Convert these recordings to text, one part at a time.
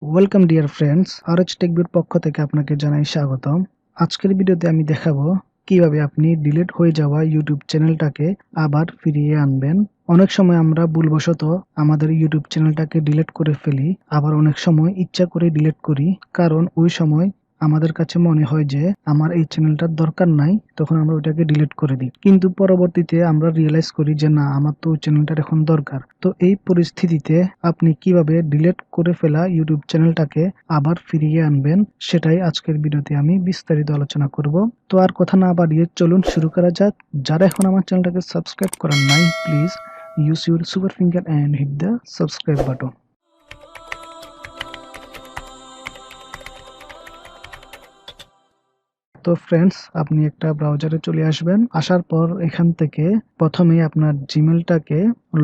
Welcome dear friends, আরএচ টেকবির পক্ষ থেকে আপনাকে জানাই স্বাগতম। আজকের ভিডিওতে আমি দেখাবো কিভাবে আপনি ডিলিট হয়ে যাওয়া ইউটিউব চ্যানেলটাকে আবার ফিরিয়ে আনবেন। অনেক সময় আমরা ভুলবশত আমাদের ইউটিউব চ্যানেলটাকে ডিলিট করে ফেলি, আবার অনেক সময় ইচ্ছা করে ডিলিট করি, কারণ ওই সময় আমাদের কাছে মনে হয় যে আমার এই চ্যানেলটার দরকার নাই, তখন আমরা ওইটাকে ডিলিট করে দিই। কিন্তু পরবর্তীতে আমরা রিয়েলাইজ করি যে না, আমার তো ওই চ্যানেলটার এখন দরকার। তো এই পরিস্থিতিতে আপনি কিভাবে ডিলিট করে ফেলা ইউটিউব চ্যানেলটাকে আবার ফিরিয়ে আনবেন, সেটাই আজকের ভিডিওতে আমি বিস্তারিত আলোচনা করব। তো আর কথা না বাড়িয়ে চলুন শুরু করা যাক। যারা এখন আমার চ্যানেলটাকে সাবস্ক্রাইব করেন নাই, please use your super finger and hit the subscribe button. তো ফ্রেন্ডস, আপনি একটা ব্রাউজারে চলে আসবেন। আসার পর এখান থেকে প্রথমে আপনার জিমেলটাকে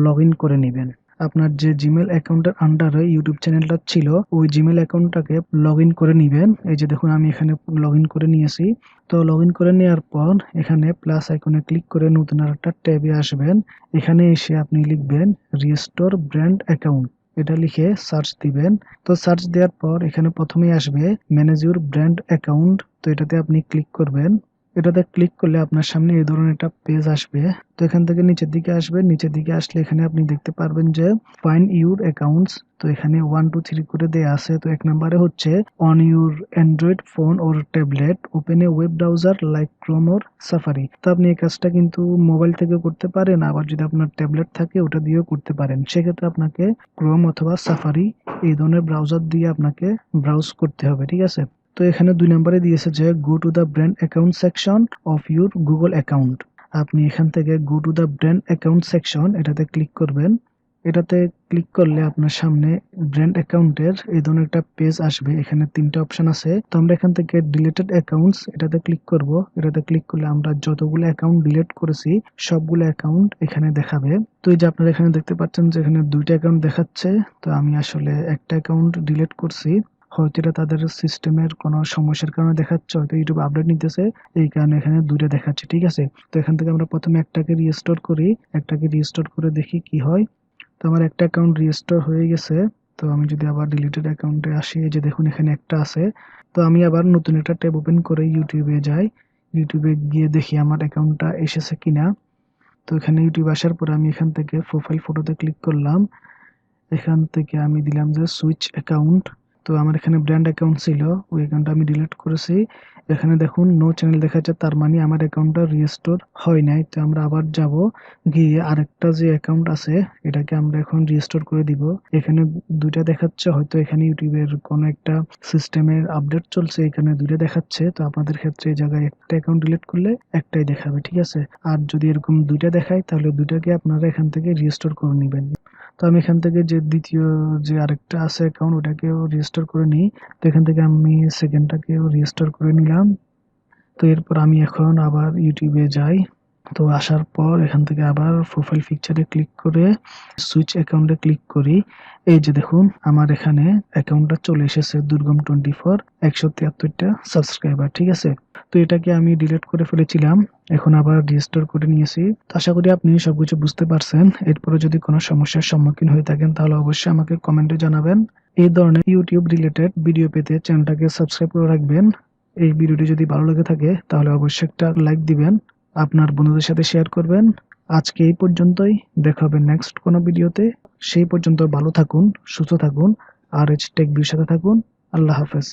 লগ ইন করে নেবেন। আপনার যে জিমেল অ্যাকাউন্টের আন্ডারে ইউটিউব চ্যানেলটা ছিল, ওই জিমেল অ্যাকাউন্টটাকে লগ ইন করে নেবেন। এই যে দেখুন, আমি এখানে লগ ইন করে নিয়েছি। তো লগ ইন করে নেওয়ার পর এখানে প্লাস আইকনে ক্লিক করে নতুন একটা ট্যাবে আসবেন। এখানে এসে আপনি লিখবেন রিস্টোর ব্র্যান্ড অ্যাকাউন্ট, এটা লিখে সার্চ দিবেন। তো সার্চ দেওয়ার পর এখানে প্রথমেই আসবে ম্যানেজ ইউর ব্র্যান্ড অ্যাকাউন্ট। তো এটাতে আপনি ক্লিক করবেন। এটাতে ক্লিক করলে আপনার সামনে এই ধরনের একটা পেজ আসবে। তো এখান থেকে নিচের দিকে আসবে। নিচের দিকে আসলে এখানে আপনি দেখতে পারবেন যে ফাইন্ড ইউর অ্যাকাউন্টস। তো এখানে 1 2 3 করে দেয়া আছে। তো এক নম্বরে হচ্ছে on your Android phone or tablet open A web browser like Chrome or safari. তো আপনি এই কাজটা কিন্তু মোবাইল থেকে করতে পারেন, আবার যদি আপনার ট্যাবলেট থাকে ওটা দিয়েও করতে পারেন। সেক্ষেত্রে আপনাকে ক্রোম অথবা সাফারি এই ধরনের ব্রাউজার দিয়ে আপনাকে ব্রাউজ করতে হবে, ঠিক আছে। তো এখানে 2 নম্বরে দিয়েছে যে go to the brand account section of your Google account. আপনি এখান থেকে go to the brand account section এটাতে ক্লিক করবেন। এটাতে ক্লিক করলে আপনার সামনে ব্র্যান্ড অ্যাকাউন্টের এই ধরনের একটা পেজ আসবে। এখানে 3টে অপশন আছে। তো আমরা এখান থেকে ডিলিটেড অ্যাকাউন্টস এটাতে ক্লিক করব। এটাতে ক্লিক করলে আমরা যতগুলো অ্যাকাউন্ট ডিলিট করেছি সবগুলো অ্যাকাউন্ট এখানে দেখাবে। তো এই যে আপনারা এখানে দেখতে পাচ্ছেন যে এখানে 2টা অ্যাকাউন্ট দেখাচ্ছে। তো আমি আসলে একটা অ্যাকাউন্ট ডিলিট করছি। হয়তো এটা তাদের সিস্টেমের কোনো সমস্যার কারণে দেখাচ্ছে, হয়তো ইউটিউব আপডেট নিতেছে, এই কারণে এখানে 2টা দেখাচ্ছে, ঠিক আছে। তো এখান থেকে আমরা প্রথমে একটাকে রিস্টোর করি। একটাকে রিস্টোর করে দেখি কি হয়। তো আমার একটা অ্যাকাউন্ট রিস্টোর হয়ে গেছে। তো আমি যদি আবার ডিলিটেড অ্যাকাউন্টে আসি, এই যে দেখুন এখানে একটা আছে। তো আমি আবার নতুন একটা ট্যাব ওপেন করে ইউটিউবে যাই। ইউটিউবে গিয়ে দেখি আমার অ্যাকাউন্টটা এসেছে কিনা। তো এখানে ইউটিউব আসার পর আমি এখান থেকে প্রোফাইল ফটোতে ক্লিক করলাম। এখান থেকে আমি দিলাম যে সুইচ অ্যাকাউন্ট। তো আমার এখানে ব্র্যান্ড অ্যাকাউন্ট ছিল, ওই অ্যাকাউন্টটা আমি ডিলিট করেছি। এখানে দেখুন নো চ্যানেল দেখাচ্ছে, তার মানে আমার অ্যাকাউন্টটা রিস্টোর হয় নাই। তো আমরা আবার যাব, গিয়ে আরেকটা যে অ্যাকাউন্ট আছে এটাকে আমরা এখন রিস্টোর করে দিব। এখানে 2টা দেখাচ্ছে, হয়তো এখানে ইউটিউবের কোনো একটা সিস্টেমের আপডেট চলছে, এখানে 2টা দেখাচ্ছে। তো আপনাদের ক্ষেত্রে এই জায়গায় একটা অ্যাকাউন্ট ডিলিট করলে একটাই দেখাবে, ঠিক আছে। আর যদি এরকম 2টা দেখায় তাহলে 2টাকে আপনারা এখান থেকে রিস্টোর করে নেবেন। তো আমি এখান থেকে যে দ্বিতীয় যে আরেকটা আছে অ্যাকাউন্ট ওটাকেও রেজিস্টার করে নিই। তো এখান থেকে আমি সেকেন্ডটাকেও রেজিস্টার করে নিলাম। তো এরপর আমি এখন আবার ইউটিউবে যাই। তো আসার পর এখান থেকে আবার প্রোফাইল পিকচারে ক্লিক করে সুইচ অ্যাকাউন্টে ক্লিক করি। এই যে দেখুন আমার এখানে অ্যাকাউন্টটা চলে এসেছে, দুর্গম 24 173টা সাবস্ক্রাইবার, ঠিক আছে। তো এটাকে আমি ডিলিট করে ফেলেছিলাম, এখন আবার রেজিস্টার করে নিয়েছি। তো আশা করি আপনি সবকিছু বুঝতে পারছেন। এরপরে যদি কোনো সমস্যার সম্মুখীন হয়ে থাকেন তাহলে অবশ্যই আমাকে কমেন্টে জানাবেন। এই ধরনের ইউটিউব রিলেটেড ভিডিও পেতে চ্যানেলটাকে সাবস্ক্রাইব করে রাখবেন। এই ভিডিওটি যদি ভালো লেগে থাকে তাহলে অবশ্যই একটা লাইক দিবেন, আপনার বন্ধুদের সাথে শেয়ার করবেন। আজকে এই পর্যন্তই, দেখা হবে নেক্সট কোনো ভিডিওতে। সেই পর্যন্ত ভালো থাকুন, সুস্থ থাকুন, আর এইচ টেক বির সাথে থাকুন। আল্লাহ হাফেজ।